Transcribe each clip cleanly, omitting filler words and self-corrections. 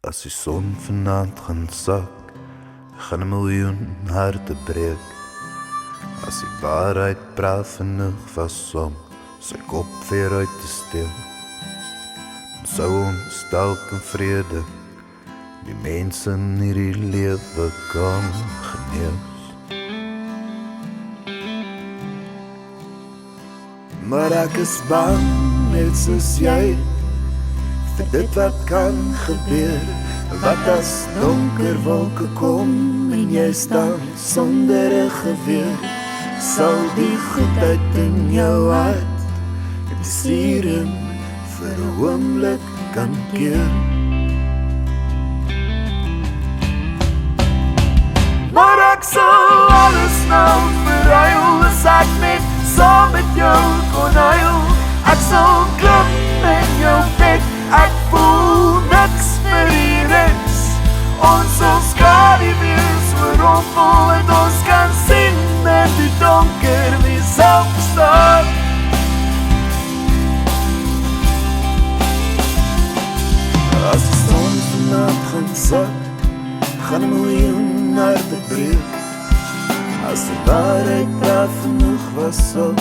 As die son vanaand gaan sak, gaan 'n miljoen harte breek. As die waarheid braaf genoeg was om sy kop weer uit te steel, dan sou ons dalk in vrede die mense in hierdie lewe kan genees. Maar ek is bang, net soos jy, vir dit wat kan gebeur. Wat as donker wolke kom en jy staan sonder 'n geweer? Sal die goedheid in jou hart die sieren vir 'n oomblik kan keer? Maar ek sal alles nou verruil as ek net saam met jou kon huil. Ek sal klim in jou bed, ek voel niks vir die res. Ons sal skadu wees oorrompel en ons kan sien in die donker wie sal verstaan. As die son vannacht gaan sak, gaan 'n miljoen harte breek. As die waarheid braaf genoeg was om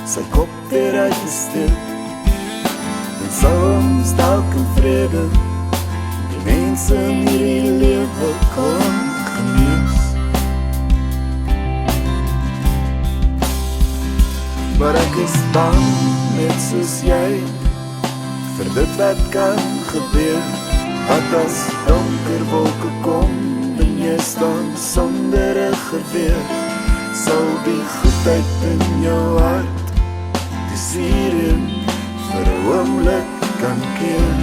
sy kop weer uit te steek, dan sou ons dalk in vrede die mense in hierdie lewe kon genees. Maar ek is bang, net soos jy, vir dit wat kan gebeur. Wat as donker wolke kom en jy staan sonder 'n geweer? Sal die goedheid in jou hart die sieren vir 'n oomblik kan keer?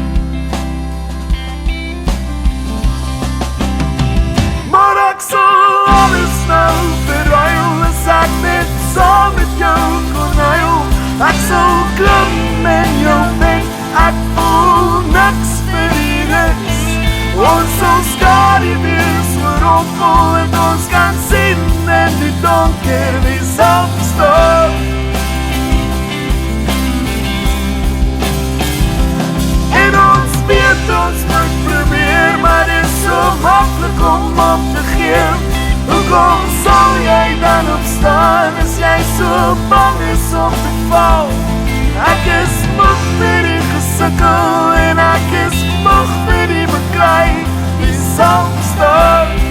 Maar ek sal alles nou verruil as ek net saam met jou kon huil. Ek sal klim in jou bed, ek voel niks vir die res. Ons sal skadu wees oorrompel en ons kan sien in die donker wie sal verstaan. En ons weet ons moet probeer, maar dit is so maklik om op te gee. Hoekom sal jy dan opstaan as jy so bang is om te val? Ek is moeg vir die gesukkel en ek is moeg vir die beklei. Wie sal verstaan?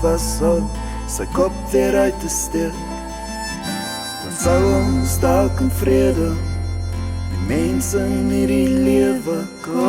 Was om sy kop weer uit te steek, dan sou ons dalk in vrede die mense in hierdie lewe kon